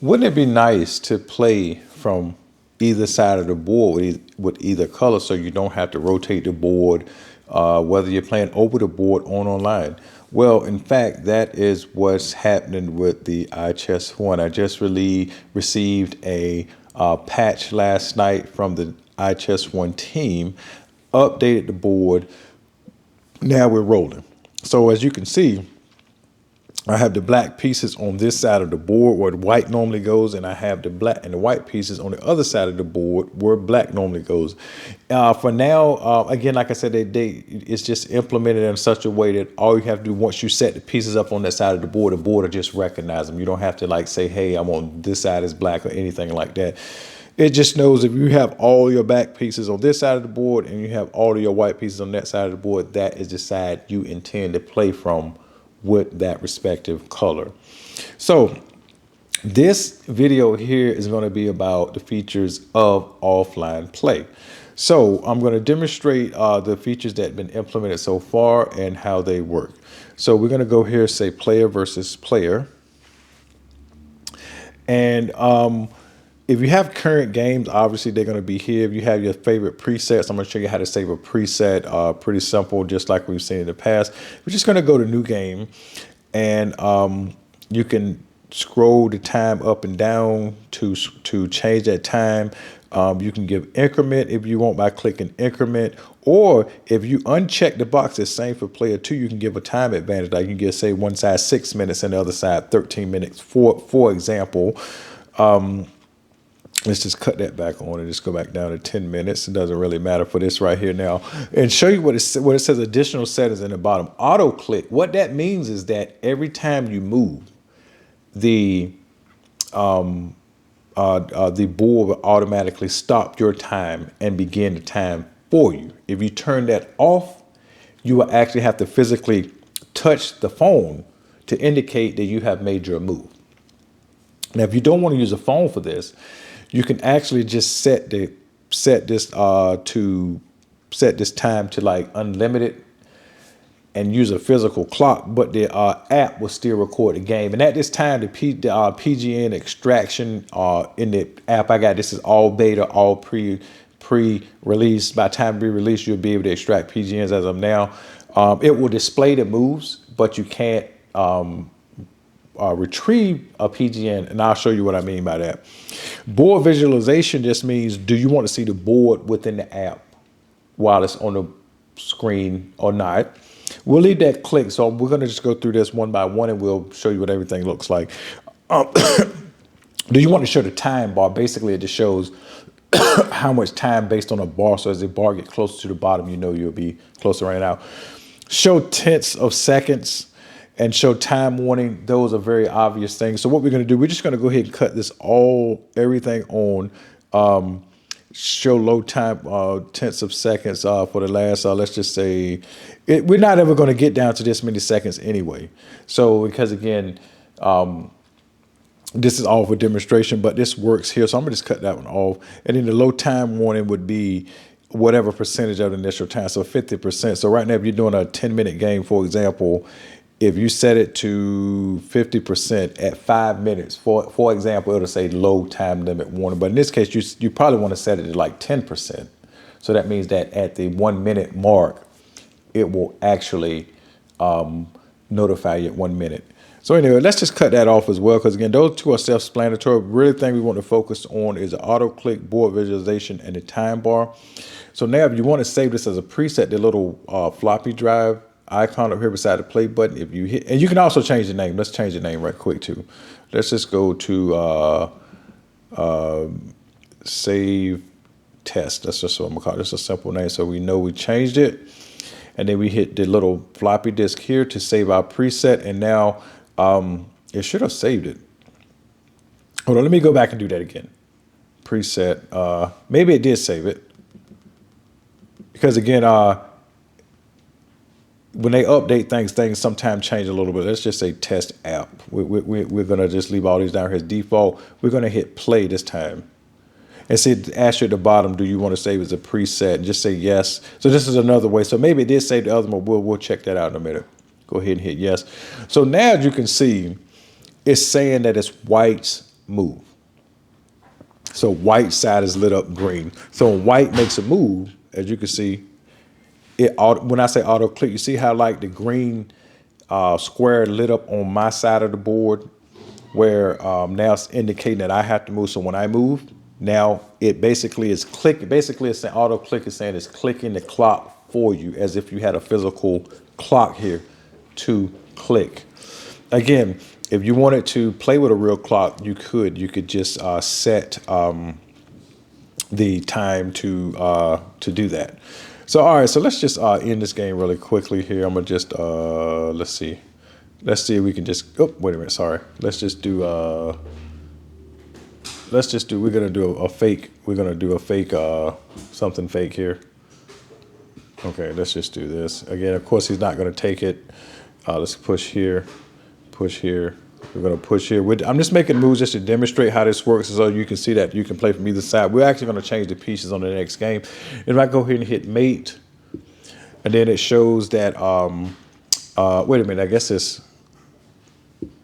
Wouldn't it be nice to play from either side of the board with either color, so you don't have to rotate the board, whether you're playing over the board or online? Well, in fact, that is what's happening with the iChessONE. I just really received a patch last night from the iChessONE team, updated the board. Now we're rolling. So as you can see, I have the black pieces on this side of the board where the white normally goes, and I have the black and the white pieces on the other side of the board where black normally goes. For now, again, like I said, it's just implemented in such a way that all you have to do once you set the pieces up on that side of the board will just recognize them. You don't have to like say, hey, I'm on this side is black or anything like that. It just knows if you have all your back pieces on this side of the board and you have all of your white pieces on that side of the board, that is the side you intend to play from with that respective color. So this video here is going to be about the features of offline play. So I'm going to demonstrate the features that have been implemented so far and how they work. So we're going to go here, say player versus player. And if you have current games, obviously they're going to be here. If you have your favorite presets, I'm going to show you how to save a preset. Pretty simple, just like we've seen in the past. We're just going to go to new game, and you can scroll the time up and down to change that time. You can give increment if you want by clicking increment, or if you uncheck the box that's same for player 2, you can give a time advantage. Like you can give, say, one side 6 minutes and the other side 13 minutes, for example. Let's just cut that back on and just go back down to 10 minutes. It doesn't really matter for this right here now. And show you what it says additional settings in the bottom. Auto click. What that means is that every time you move, the board will automatically stop your time and begin the time for you. If you turn that off, you will actually have to physically touch the phone to indicate that you have made your move. Now, if you don't want to use a phone for this, you can actually just set this time to like unlimited and use a physical clock, but the app will still record the game. And at this time, the PGN extraction in the app I got, this is all beta, all pre-release. By the time to be released, you'll be able to extract PGNs as of now. It will display the moves, but you can't retrieve a PGN, and I'll show you what I mean by that. Board visualization just means, do you want to see the board within the app while it's on the screen or not? We'll leave that click. So we're going to just go through this one by one, and we'll show you what everything looks like. Do you want to show the time bar? Basically, it just shows how much time based on a bar. So as the bar gets closer to the bottom, you know you'll be closer right now. Show tenths of seconds and show time warning. Those are very obvious things. So what we're going to do, we're just going to go ahead and cut this everything on. Show low time, tenths of seconds for the last, let's just say, we're not ever going to get down to this many seconds anyway. So because again, this is all for demonstration, but this works here. So I'm going to just cut that one off. And then the low time warning would be whatever percentage of the initial time. So 50%. So right now, if you're doing a 10-minute game, for example, if you set it to 50% at 5 minutes, for example, it'll say low time limit warning. But in this case, you probably want to set it to like 10%. So that means that at the 1 minute mark, it will actually notify you at 1 minute. So anyway, let's just cut that off as well, because again, those two are self-explanatory. Really thing we want to focus on is the auto click, board visualization, and the time bar. So now if you want to save this as a preset, the little floppy drive icon up here beside the play button, if you hit, and you can also change the name. Let's change the name right quick too. Let's just go to save test. That's just what I'm gonna call it. Just a simple name, so we know we changed it. And then we hit the little floppy disk here to save our preset, and now it should have saved it. Hold on, let me go back and do that again. Preset, maybe it did save it, because again, when they update things sometimes change a little bit. Let's just say test app. We're going to just leave all these down here as default. We're going to hit play this time. And see, ask you at the bottom, do you want to save as a preset? And just say yes. So this is another way. So maybe it did save the other one. We'll check that out in a minute. Go ahead and hit yes. So now as you can see, it's saying that it's whites move. So white side is lit up green. So when white makes a move, as you can see, when I say auto click, you see how like the green square lit up on my side of the board, where now it's indicating that I have to move. So when I move, now it basically is clicking. Basically, it's saying auto click is saying it's clicking the clock for you, as if you had a physical clock here to click. Again, if you wanted to play with a real clock, you could just set the time to do that. So all right, so let's just end this game really quickly here. I'm gonna just let's see if we can just, oh wait a minute, sorry. Let's just do we're gonna do a fake something fake here. Okay, let's just do this again. Of course he's not gonna take it. Let's push here. We're going to push here. I'm just making moves just to demonstrate how this works so you can see that you can play from either side. We're actually going to change the pieces on the next game. If I go ahead and hit mate, and then it shows that, wait a minute, I guess it's,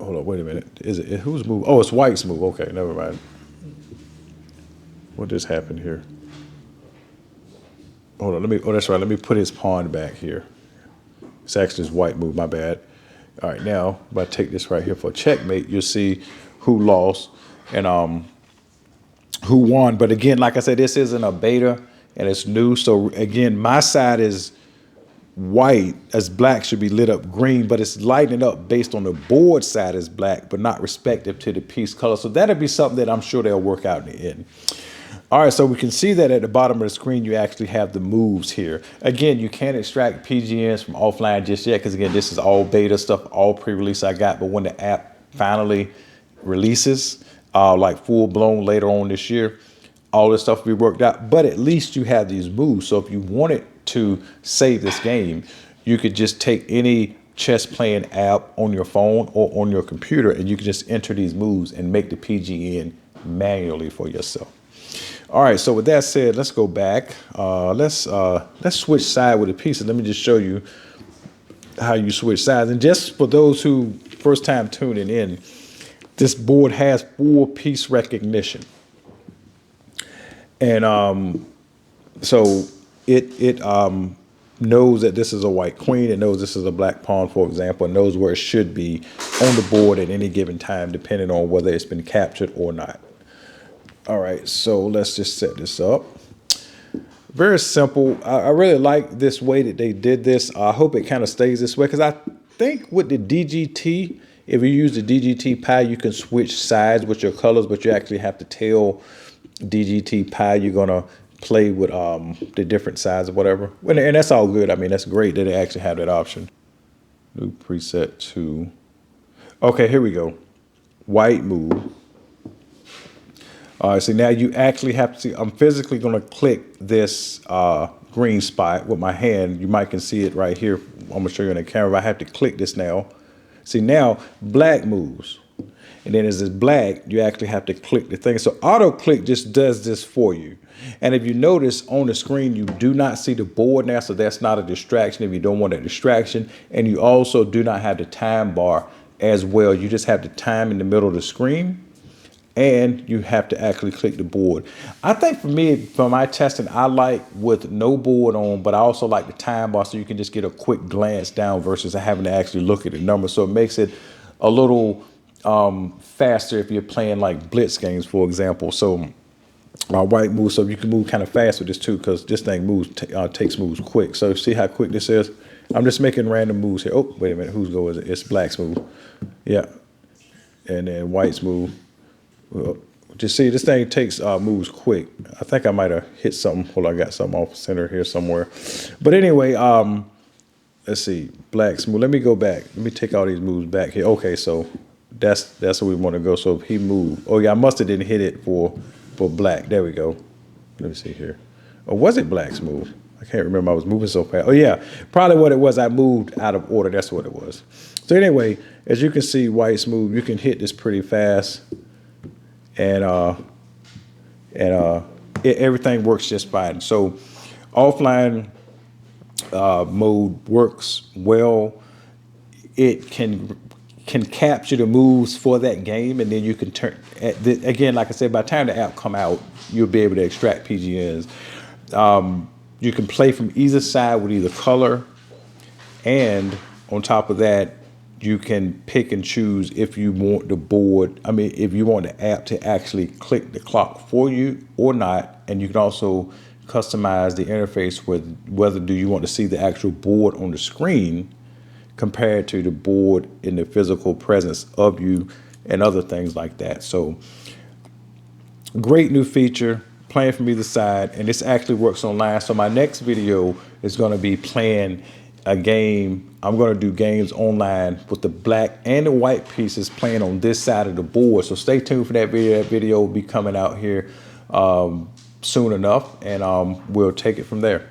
hold on, wait a minute. Is it, whose move? Oh, it's white's move. Okay, never mind. What just happened here? Hold on, oh, that's right. Let me put his pawn back here. It's actually his white move, my bad. All right, now, if I take this right here for checkmate, you'll see who lost and who won. But again, like I said, this isn't a beta and it's new. So again, my side is white, as black should be lit up green, but it's lighting up based on the board side is black, but not respective to the piece color. So that'll be something that I'm sure they'll work out in the end. All right, so we can see that at the bottom of the screen, you actually have the moves here. Again, you can't extract PGNs from offline just yet, because again, this is all beta stuff, all pre-release I got. But when the app finally releases, like full blown later on this year, all this stuff will be worked out. But at least you have these moves. So if you wanted to save this game, you could just take any chess playing app on your phone or on your computer, and you can just enter these moves and make the PGN manually for yourself. All right, so with that said, let's go back. Let's switch side with the pieces. Let me just show you how you switch sides. And just for those who first time tuning in, this board has 4-piece recognition. And so it knows that this is a white queen. It knows this is a black pawn, for example. It knows where it should be on the board at any given time, depending on whether it's been captured or not. All right, so let's just set this up. Very simple. I really like this way that they did this. I hope it kind of stays this way, because I think with the DGT, if you use the DGT Pi, you can switch sides with your colors, but you actually have to tell DGT Pi you're going to play with the different sides or whatever. And that's all good. I mean, that's great that they actually have that option. New preset 2. Okay, here we go. White move. All right, so now you actually have to see, I'm physically going to click this green spot with my hand. You might can see it right here. I'm going to show you on the camera. I have to click this now. See, now black moves. And then as it's black, you actually have to click the thing. So auto click just does this for you. And if you notice on the screen, you do not see the board now. So that's not a distraction if you don't want a distraction. And you also do not have the time bar as well. You just have the time in the middle of the screen. And you have to actually click the board. I think for me, for my testing, I like with no board on, but I also like the time bar so you can just get a quick glance down versus having to actually look at the numbers. So it makes it a little faster if you're playing like blitz games, for example. So white moves, so you can move kind of fast with this too, because this thing moves takes moves quick. So see how quick this is? I'm just making random moves here. Oh, wait a minute, whose go is it? It's black's move. Yeah, and then white's move. Well, just see, this thing takes moves quick. I think I might have hit something. Hold on, I got something off center here somewhere. But anyway, let's see, black's move. Let me go back. Let me take all these moves back here. Okay, so that's where we want to go. So if he moved, oh yeah, I must have didn't hit it for black. There we go. Let me see here. Or was it black's move? I can't remember. I was moving so fast. Oh yeah, probably what it was. I moved out of order. That's what it was. So anyway, as you can see, white's move. You can hit this pretty fast. And everything works just fine. So offline mode works well. It can can capture the moves for that game, and then you can turn, again, like I said, by the time the app come out, you'll be able to extract PGNs. You can play from either side with either color, and on top of that, you can pick and choose if you want the board, if you want the app to actually click the clock for you or not, and you can also customize the interface with whether do you want to see the actual board on the screen compared to the board in the physical presence of you and other things like that. So great new feature, playing from either side, and this actually works online. So my next video is going to be playing a game. I'm going to do games online with the black and the white pieces playing on this side of the board. So stay tuned for that video. That video will be coming out here soon enough, and we'll take it from there.